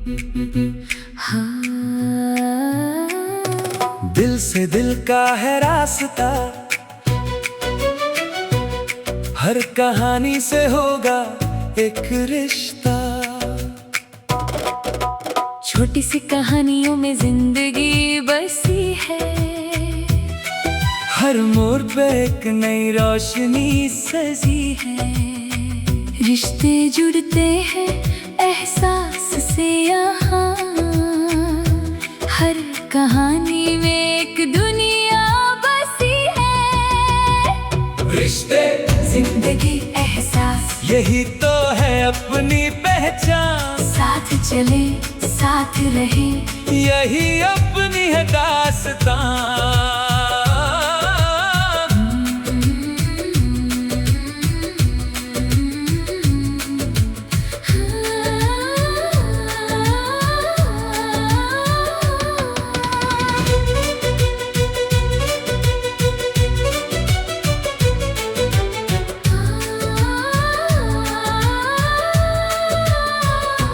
हाँ। दिल से दिल का है रास्ता, हर कहानी से होगा एक रिश्ता। छोटी सी कहानियों में जिंदगी बसी है, हर मोड़ पे एक नई रोशनी सजी है। रिश्ते जुड़ते हैं एहसास से यहाँ, हर कहानी में एक दुनिया बसी है। रिश्ते जिंदगी एहसास, यही तो है अपनी पहचान। साथ चले साथ रहे, यही अपनी है दास्तां।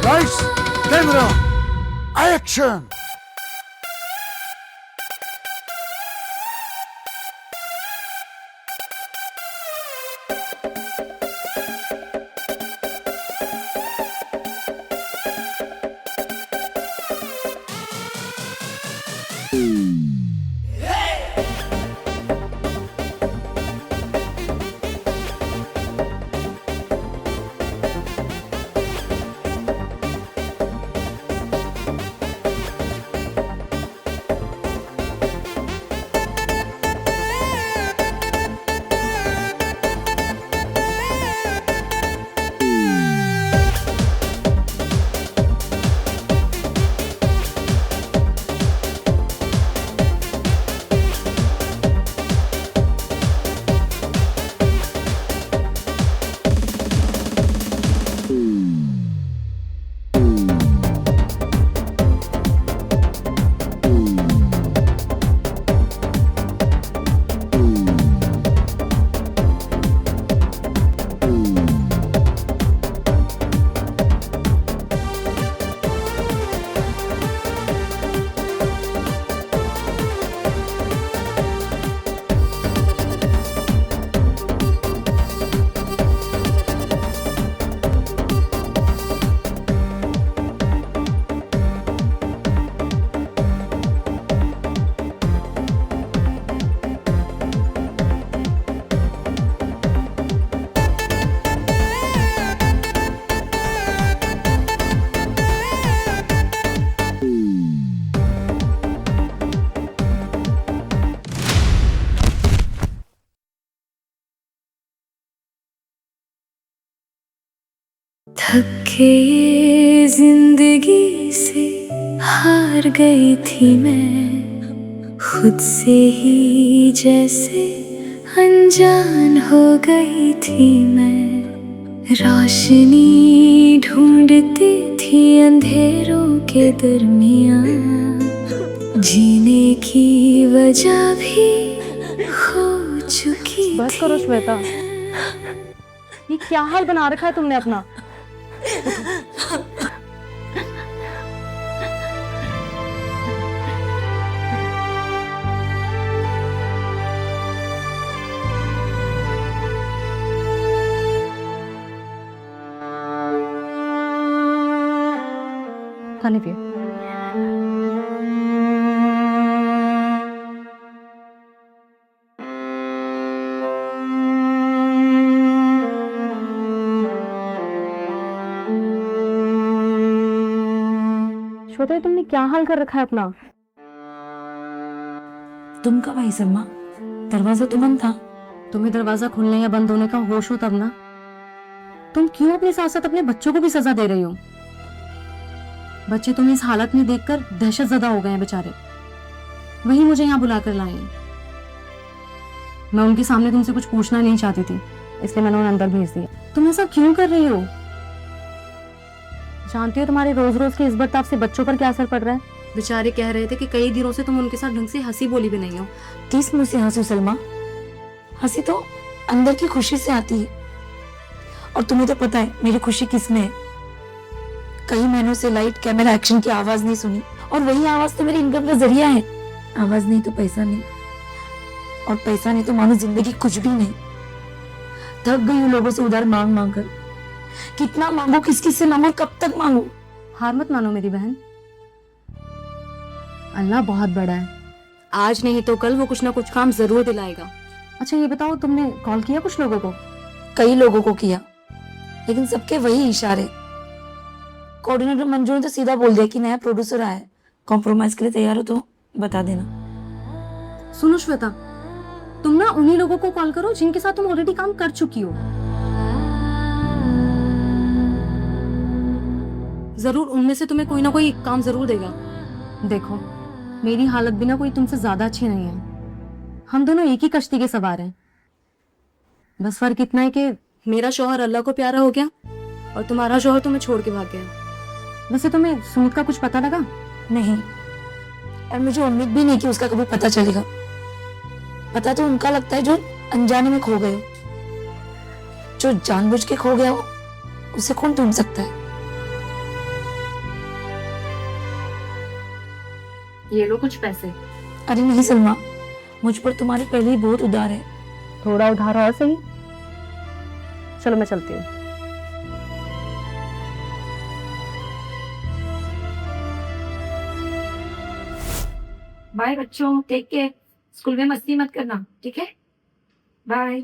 Lights, camera, action! थक के ये जिंदगी से हार गई थी मैं, खुद से ही जैसे अनजान हो गई थी मैं। रोशनी ढूंढती थी अंधेरों के दरमियां, जीने की वजह भी खो चुकी थी। बस करो श्वेता, ये क्या हाल बना रखा है तुमने अपना। खाने पिए। श्वेता, तुमने क्या हाल कर रखा है अपना। तुम कब आई सलमा? दरवाजा तो बंद था। तुम्हें दरवाजा खुलने या बंद होने का होश हो तब ना। तुम क्यों अपने साथ साथ अपने बच्चों को भी सजा दे रही हो? बच्चे तुम्हें इस हालत में देखकर दहशत ज़दा हो गए हैं बेचारे, वही मुझे यहाँ बुलाकर लाए हैं। मैं उनके सामने तुमसे कुछ पूछना नहीं चाहती थी, इसलिए मैंने उन्हें अंदर भेज दिया। तुम ऐसा क्यों कर रही हो? जानती हो तुम्हारे रोज रोज के इस बर्ताव से बच्चों पर क्या असर पड़ रहा है। बेचारे कह रहे थे कि कई दिनों से तुम उनके साथ ढंग से हंसी बोली भी नहीं हो। किस मुंह से हंसू सलमा? हंसी तो अंदर की खुशी से आती है, और तुम्हें तो पता है मेरी खुशी किस में है। कई महीनों से लाइट कैमरा एक्शन की आवाज नहीं सुनी, और वही आवाज तो मेरी इनकम का जरिया है। आवाज नहीं तो पैसा नहीं, और पैसा नहीं तो मानो जिंदगी कुछ भी नहीं। थक गई हूँ लोगों से उधार मांग मांग कर। कितना मांगू, किस किस से मांगू, कब तक मांगू? हार मत मानो मेरी बहन, अल्लाह बहुत बड़ा है। आज नहीं तो कल वो कुछ ना कुछ काम जरूर दिलाएगा। अच्छा ये बताओ, तुमने कॉल किया कुछ लोगों को? कई लोगों को किया, लेकिन सबके वही इशारे। कोऑर्डिनेटर मंजू ने तो सीधा बोल दिया कि नया प्रोड्यूसर आया है, कॉम्प्रोमाइज के लिए तैयार हो तो बता देना। सुनो श्वेता, तुम ना उन्हीं लोगों को कॉल करो जिनके साथ तुम ऑलरेडी काम कर चुकी हो। जरूर उनमें से तुम्हें कोई ना कोई काम जरूर देगा। देखो मेरी हालत भी ना कोई तुमसे ज्यादा अच्छी नहीं है। हम दोनों एक ही कश्ती के सवार हैं। बस फर्क इतना है कि मेरा शौहर अल्लाह को प्यारा हो गया और तुम्हारा शौहर तुम्हें छोड़ के भाग गया। वैसे तुम्हें सुमित का कुछ पता लगा? नहीं, और मुझे उम्मीद भी नहीं कि उसका कभी पता चलेगा। पता तो उनका लगता है जो अनजाने में खो गए हो। जो जानबूझ के खो गया हो उसे कौन ढूंढ सकता है? ये लो कुछ पैसे। अरे नहीं सलमा, मुझ पर तुम्हारी पहले ही बहुत उधार है। थोड़ा उधार और सही। चलो मैं चलती हूँ। बाय बच्चों, टेक केयर। स्कूल में मस्ती मत करना, ठीक है? बाय।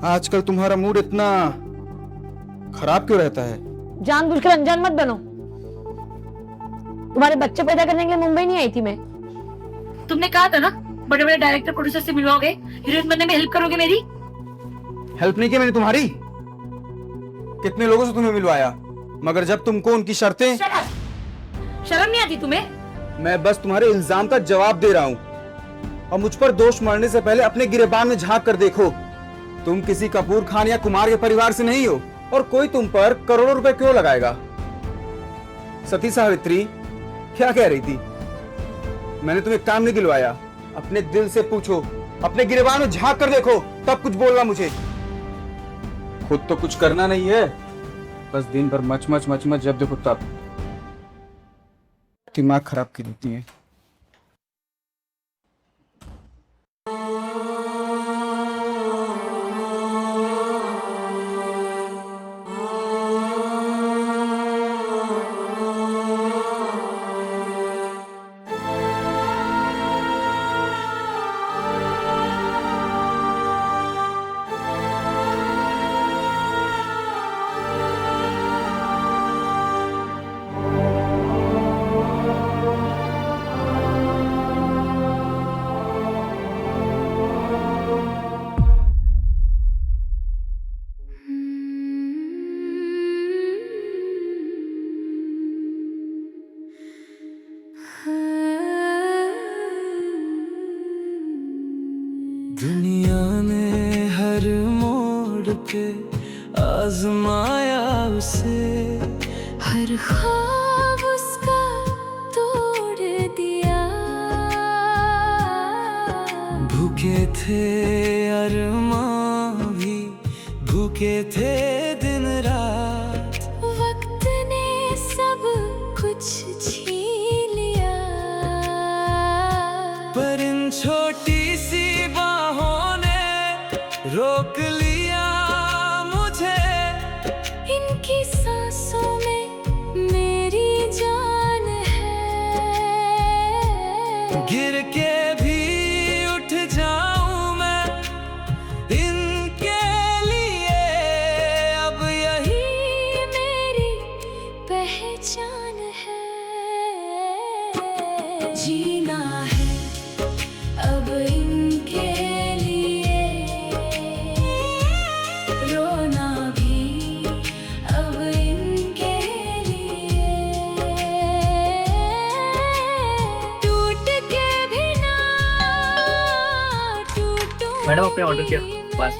आजकल तुम्हारा मूड इतना खराब क्यों रहता है? जानबूझकर अनजान मत बनो। तुम्हारे बच्चे पैदा करने के लिए मुंबई नहीं आई थी मैं। तुमने कहा था ना बड़े बड़े डायरेक्टर प्रोड्यूसर से मिलवाओगे, हीरोइन बनने में हेल्प करोगे मेरी। हेल्प नहीं की मैंने तुम्हारी। कितने लोगों से तुम्हें मिलवाया, मगर जब तुमको उनकी शर्तें। शर्म नहीं आती तुम्हें? मैं बस तुम्हारे इल्जाम का जवाब दे रहा हूँ, और मुझ पर दोष मरने से पहले अपने गिरेबान में झांक कर देखो। तुम किसी कपूर खान या कुमार के परिवार से नहीं हो, और कोई तुम पर करोड़ों रुपए क्यों लगाएगा? सती सावित्री क्या कह रही थी? मैंने तुम्हें काम नहीं दिलवाया। अपने दिल से पूछो, अपने गिरेबान में झांक कर देखो, तब कुछ बोलना मुझे। खुद तो कुछ करना नहीं है, बस दिन भर मच मच मच मच, जब देखो तब दिमाग खराब की देती है। दुनिया ने हर मोड़ पे आजमाया उसे, हर ख्वाब उसका तोड़ दिया। भूखे थे अरमां भी, भूखे थे दिन रात। वक्त ने सब कुछ छीन लिया, पर इन छोटी सी बाहों ने रोक लिया मुझे। इनकी सांसों में मेरी जान है। गिर के भी उठ जाऊं मैं इनके लिए, अब यही मेरी पहचान है। जीना है अब इनके लिए, रोना भी अब इनके लिए। टूट के भी ना टूटूं। मैडम आपने ऑर्डर किया बस।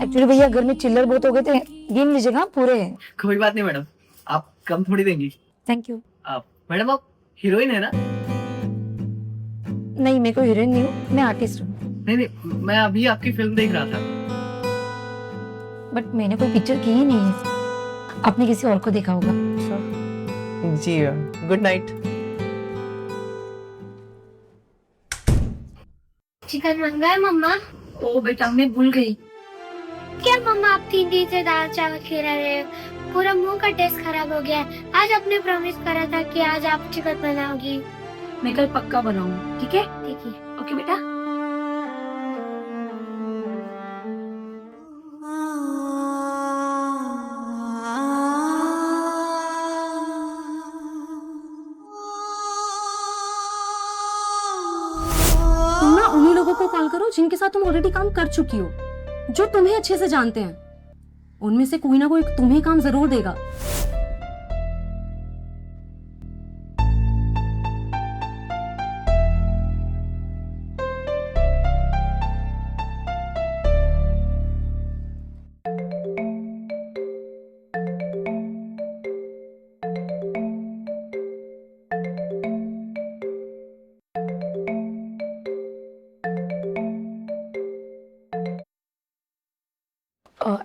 एक्चुअली भैया घर में चिल्लर बहुत हो गए थे, गिन लीजिएगा, पूरे हैं। कोई बात नहीं मैडम, आप कम थोड़ी देंगी। Thank you. मैडम आप हीरोइन है ना? नहीं, मैं कोई हीरोइन नहीं हूँ, मैं आर्टिस्ट हूँ। नहीं नहीं, मैं अभी आपकी फिल्म देख रहा था। बट मैंने कोई पिक्चर की ही नहीं है, आपने किसी और को देखा होगा। जी गुड नाइट। चिकन बन गया मम्मा? ओ बेटा मैं भूल गई। क्या मम्मा आप 3 दिन से दाल चावल खिला रहे हो? पूरा मुंह का टेस्ट खराब हो गया है। आज आपने प्रॉमिस करा था कि आज आप चिकन बनाओगी। मैं कल पक्का बनाऊंगी, ठीक है? ठीक है। ओके बेटा। तुम ना उन्हीं लोगों को कॉल करो जिनके साथ तुम ऑलरेडी काम कर चुकी हो, जो तुम्हें अच्छे से जानते हैं। उनमें से कोई ना कोई तुम्हें काम जरूर देगा।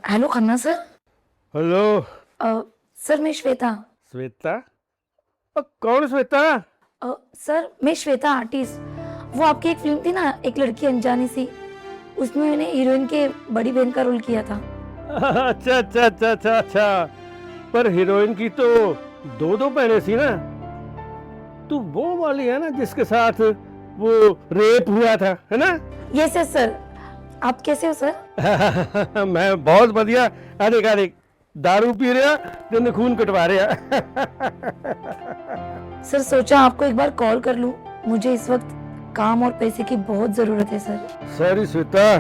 Hello Khanna sir. Hello sir मैं श्वेता। श्वेता? कौन श्वेता? सर मैं श्वेता आर्टिस्ट। वो आपकी एक फिल्म थी ना, एक लड़की अनजानी सी, उसमें मैंने हीरोइन के बड़ी बहन का रोल किया था। अच्छा अच्छा अच्छा अच्छा अच्छा, पर हीरोइन की तो दो दो बहनें थी ना। तू वो वाली है ना जिसके साथ वो रेप हुआ था, है ना? Yes yes sir. आप कैसे हो सर? मैं बहुत बढ़िया। अरे दारू पी रहा तेने खून कटवा रहा। सर सोचा आपको एक बार कॉल कर लूं, मुझे इस वक्त काम और पैसे की बहुत जरूरत है सर। सॉरी श्वेता,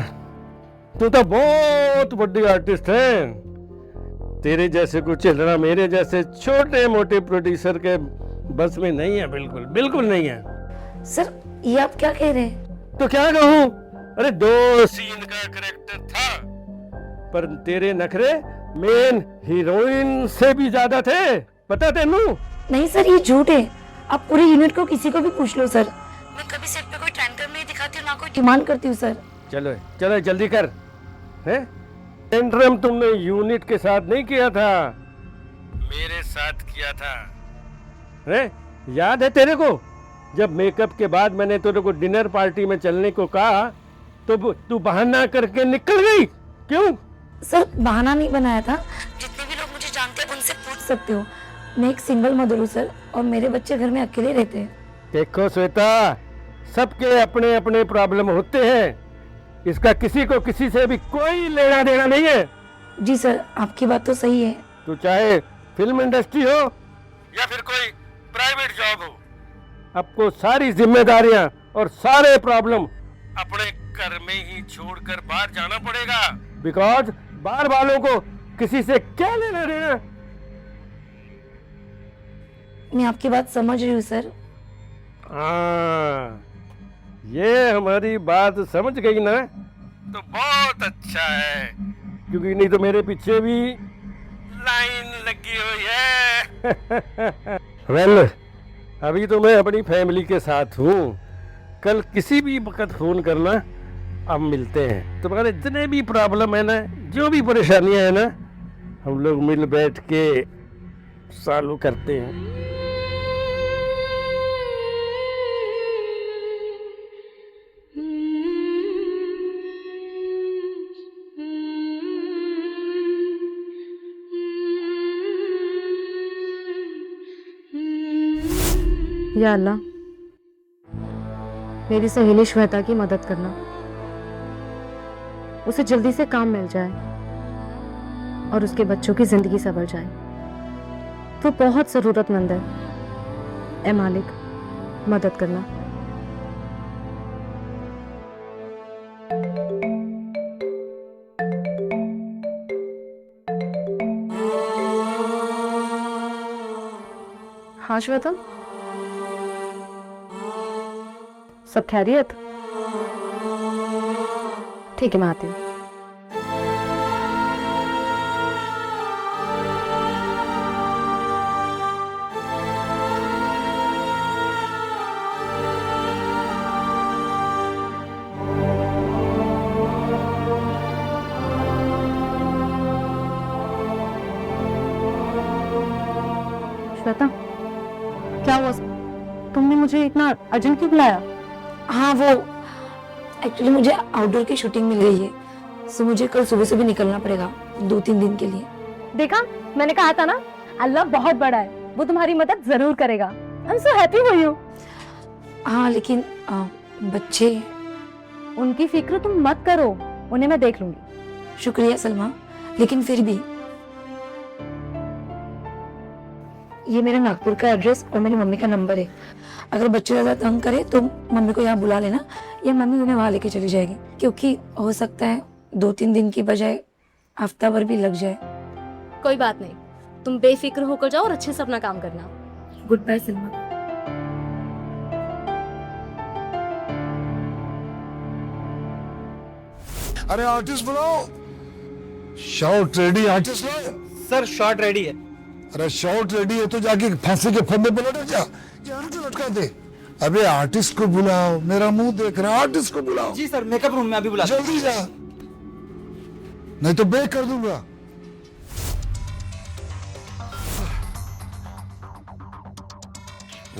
तू तो बहुत बड़ी आर्टिस्ट है। तेरे जैसे को चिल्लाना मेरे जैसे छोटे मोटे प्रोड्यूसर के बस में नहीं है, बिल्कुल बिल्कुल नहीं है। सर ये आप क्या कह रहे हैं? तो क्या कहूँ? अरे 2 सीन का करेक्टर था, पर तेरे नखरे मेन हीरोइन से भी ज्यादा थे, पता तेनू? नहीं सर ये झूठ है। आप पूरे यूनिट को किसी को भी पूछ लो सर। मैं कभी सेट पे कोई टेंडर नहीं दिखाती हूँ, ना कोई डिमांड करती हूँ सर। चलो चलो जल्दी कर। हैं? टेंडरम तुमने यूनिट के साथ नहीं किया था, मेरे साथ किया था। हैं? याद है तेरे को? जब मेकअप के बाद मैंने तेरे को डिनर पार्टी में चलने को कहा तो तू बहाना करके निकल गई, क्यों? सर बहाना नहीं बनाया था। जितने भी लोग मुझे जानते हैं उनसे पूछ सकते हो। मैं एक सिंगल मदर हूँ सर, और मेरे बच्चे घर में अकेले रहते हैं। देखो श्वेता, सबके अपने अपने प्रॉब्लम होते हैं। इसका किसी को किसी से भी कोई लेना देना नहीं है। जी सर आपकी बात तो सही है। तू चाहे फिल्म इंडस्ट्री हो या फिर कोई प्राइवेट जॉब हो, आपको सारी जिम्मेदारियां और सारे प्रॉब्लम अपने घर में ही छोड़कर बाहर जाना पड़ेगा। बिकॉज बाहर वालों को किसी से क्या लेना देना। मैं आपकी बात समझ रही हूँ सर। हाँ, ये हमारी बात समझ गई ना तो बहुत अच्छा है, क्योंकि नहीं तो मेरे पीछे भी लाइन लगी हुई है। वेल, अभी तो मैं अपनी फैमिली के साथ हूँ। कल किसी भी वक्त फोन करना, अब मिलते हैं। तुम्हारे जितने भी प्रॉब्लम है ना, जो भी परेशानियां है ना, हम लोग मिल बैठ के सॉल्व करते हैं। या अल्लाह, मेरी सहेली श्वेता की मदद करना, उसे जल्दी से काम मिल जाए और उसके बच्चों की जिंदगी संवर जाए। वो बहुत जरूरतमंद है। ए मालिक, मदद करना। हाँ श्वेता, सब खैरियत? ठीक है, मैं आती हूँ। मुझे इतना अर्जेंट क्यों बुलाया? हाँ वो एक्चुअली मुझे आउटडोर की शूटिंग मिल गई है, सो मुझे कल सुबह से भी निकलना पड़ेगा 2-3 दिन के लिए। देखा, मैंने कहा था ना, अल्लाह बहुत बड़ा है, वो तुम्हारी मदद जरूर करेगा। I am so happy for you. हाँ लेकिन बच्चे। उनकी फिक्र तुम मत करो, उन्हें मैं देख लूंगी। शुक्रिया सलमा, लेकिन फिर भी ये मेरा नागपुर का एड्रेस और मेरी मम्मी का नंबर है। अगर बच्चे ज्यादा तंग करे तो मम्मी को यहाँ बुला लेना, या मम्मी उन्हें वहां लेके चली जाएगी, क्योंकि हो सकता है 2-3 दिन की बजाय हफ्ता भर भी लग जाए। कोई बात नहीं, तुम बेफिक्र होकर जाओ और अच्छे से अपना काम करना। Good bye Salma. अरे आर्टिस्ट बुलाओ, शॉट रेडी आर्टिस्ट लाओ। सर शॉट रेडी है। अरे शॉट रेडी है तो जाके फांसी के फंदे पे लटक जा, यहाँ तो लटका दे। अबे आर्टिस्ट को बुलाओ, मेरा मुंह देख रहा, आर्टिस्ट को बुलाओ। जी सर, मेकअप रूम में अभी बुला। जल्दी जा, नहीं तो बेक कर दूंगा।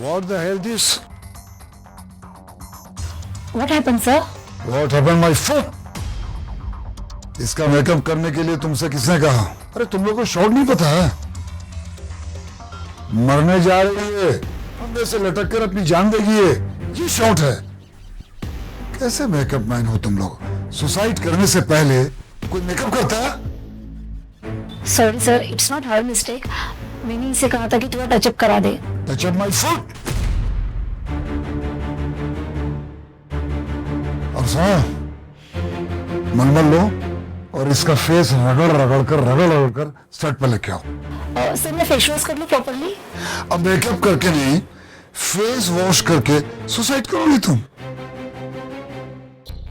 What the hell this? What happened, sir? What happened my foot? इसका मेकअप करने के लिए तुमसे किसने कहा? अरे तुम लोगों को शॉट नहीं पता है? मरने जा रही है, फंदे से लटक कर अपनी जान देगी ये शॉट है। कैसे मेकअप मैन हो तुम लोग? सुसाइड करने से पहले कोई मेकअप करता है? Sorry sir, it's not her mistake. मैंने इसे कहा था कि थोड़ा टचअप करा दे। Touch-up my foot. और सुनो, मनमल लो और इसका फेस रगड़ कर सेट पर लेके आओ। सर मैं फेस वॉश कर लूं प्रॉपर्ली? अब मेकअप करके नहीं, फेस वॉश करके सुसाइड करोगी तुम,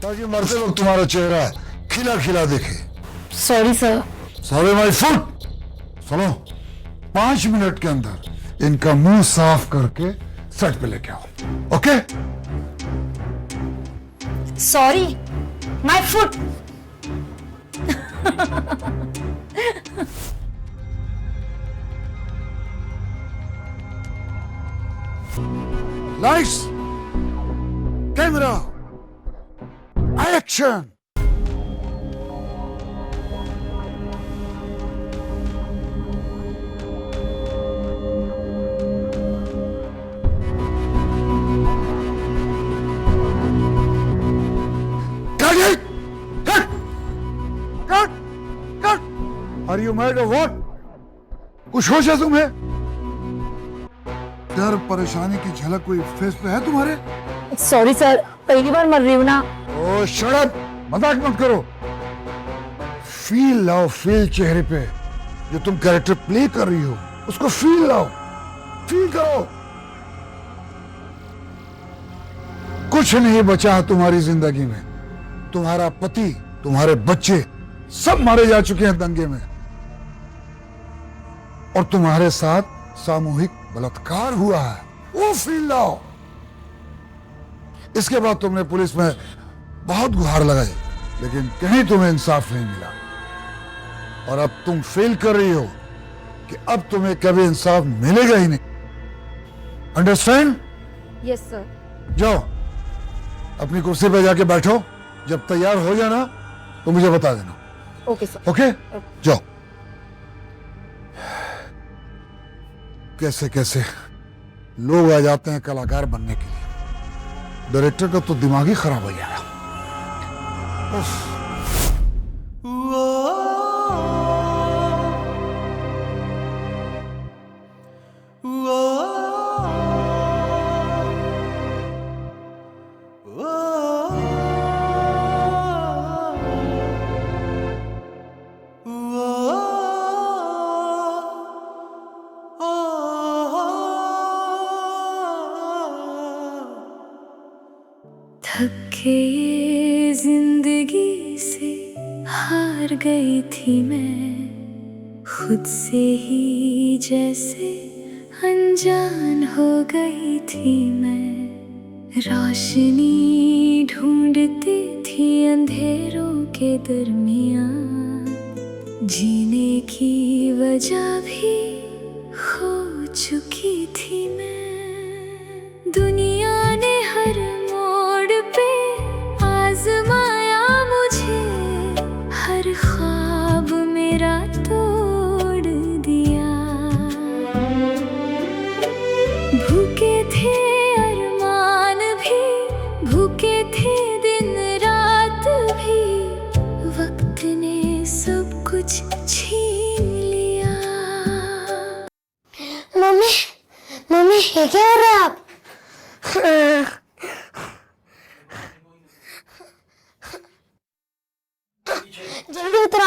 ताकि मरते वक्त तुम्हारा चेहरा खिला खिला दिखे। Sorry sir. Sorry my foot. सुनो, 5 मिनट के अंदर इनका मुंह साफ करके सेट पे लेके आओ। Okay? Sorry my foot. Lights, camera, action. Are you mad or what? कुछ होश है तुम्हें? डर परेशानी की झलक कोई फेस पे है तुम्हारे? सॉरी सर, पहली बार मर रही हूँ ना। ओह शट अप, मजाक मत करो। फील लाओ, फील चेहरे पे। जो तुम कैरेक्टर प्ले कर रही हो उसको फील लाओ, फील करो। कुछ नहीं बचा तुम्हारी जिंदगी में। तुम्हारा पति, तुम्हारे बच्चे सब मारे जा चुके हैं दंगे में, और तुम्हारे साथ सामूहिक बलात्कार हुआ है, वो फील लाओ। इसके बाद तुमने पुलिस में बहुत गुहार लगाई, लेकिन कहीं तुम्हें इंसाफ नहीं मिला, और अब तुम फील कर रही हो कि अब तुम्हें कभी इंसाफ मिलेगा ही नहीं। अंडरस्टैंड? Yes sir. जाओ अपनी कुर्सी पे जाके बैठो, जब तैयार हो जाना तो मुझे बता देना। Okay sir. ओके? जाओ। कैसे कैसे लोग आ जाते हैं कलाकार बनने के लिए। डायरेक्टर का तो दिमाग ही खराब हो जाएगा। थके ये जिंदगी से हार गई थी मैं, खुद से ही जैसे अनजान हो गई थी मैं। रोशनी ढूंढती थी अंधेरों के दरमियान, जीने की वजह भी खो चुकी थी मैं। दुनिया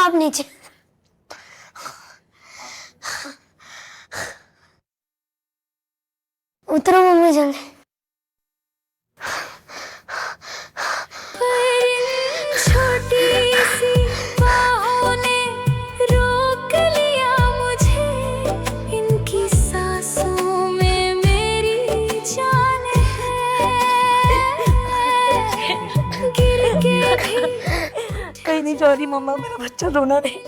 आप नीचे। उतरो मम्मी जल्दी। छोटी सी बाहों ने रोक लिया मुझे, इनकी सांसों में मेरी जान है। गिर के भी कहीं नहीं जा रही मम्मा, मेरा बच्चा रोना नहीं।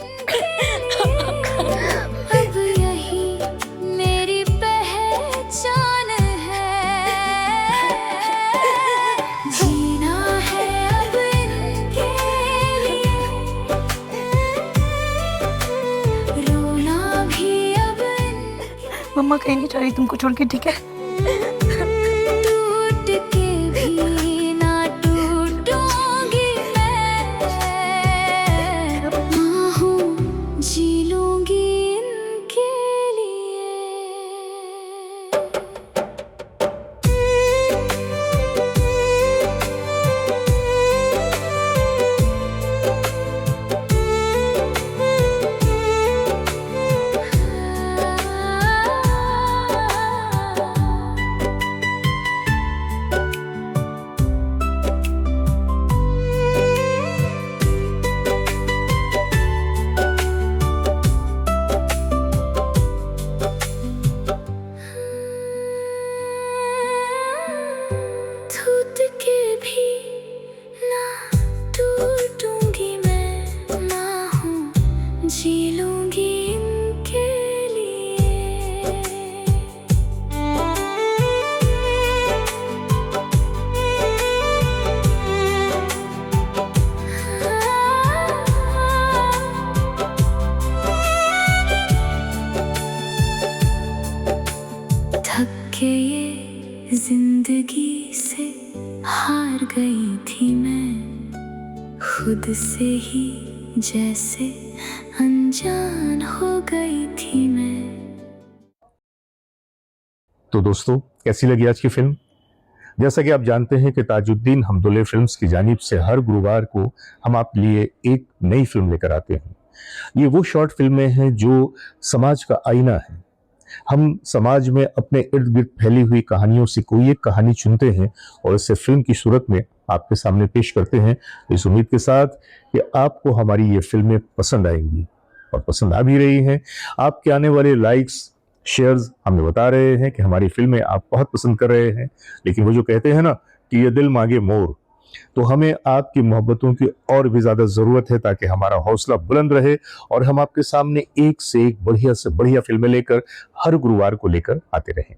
अब यही मेरी पहचान है। जीना है अब इनके लिए, रोना भी अब इनके। मम्मा कहीं नहीं जा रही तुमको छोड़ के, ठीक है? टूट के भी ना टूटूंगी मैं, माँ हूँ जी लूंगी इनके लिए। टूट के भी ना टूटूंगी मैं, माँ हूँ जी लूंगी इनके लिए। थक के ये जिंदगी से हार गई थी मैं, खुद से ही जैसे अनजान हो गई थी मैं। तो दोस्तों, कैसी लगी आज की फिल्म? जैसा कि आप जानते हैं कि ताजुद्दीन हमदुल्ले फिल्म्स की जानिब से हर गुरुवार को हम आपके लिए एक नई फिल्म लेकर आते हैं। ये वो शॉर्ट फिल्में हैं जो समाज का आईना है। हम समाज में अपने इर्द गिर्द फैली हुई कहानियों से कोई एक कहानी चुनते हैं और इसे फिल्म की सूरत में आपके सामने पेश करते हैं, इस उम्मीद के साथ कि आपको हमारी ये फिल्में पसंद आएंगी, और पसंद आ भी रही हैं। आपके आने वाले लाइक्स, शेयर्स हमें बता रहे हैं कि हमारी फिल्में आप बहुत पसंद कर रहे हैं। लेकिन वो जो कहते हैं ना कि ये दिल मांगे मोर, तो हमें आपकी मोहब्बतों की और भी ज़्यादा ज़रूरत है ताकि हमारा हौसला बुलंद रहे और हम आपके सामने एक से एक बढ़िया से बढ़िया फिल्में लेकर हर गुरुवार को लेकर आते रहें।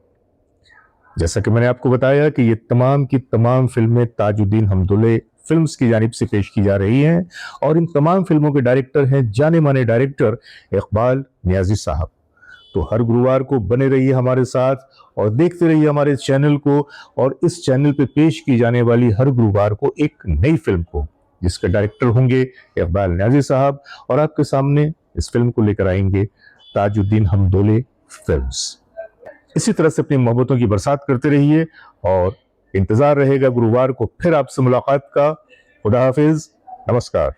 जैसा कि मैंने आपको बताया कि ये तमाम की तमाम फिल्में ताजुद्दीन हमदुल्ले फिल्म्स की जानिब से पेश की जा रही हैं और इन तमाम फिल्मों के डायरेक्टर हैं जाने माने डायरेक्टर इकबाल नियाजी साहब। तो हर गुरुवार को बने रहिए हमारे साथ और देखते रहिए हमारे चैनल को, और इस चैनल पे पेश की जाने वाली हर गुरुवार को एक नई फिल्म को, जिसके डायरेक्टर होंगे इकबाल नियाजी साहब, और आपके सामने इस फिल्म को लेकर आएंगे ताजुद्दीन हमदुल्ले फिल्म्स। इसी तरह से अपनी मोहब्बतों की बरसात करते रहिए और इंतजार रहेगा गुरुवार को फिर आपसे मुलाकात का। खुदा हाफिज, नमस्कार।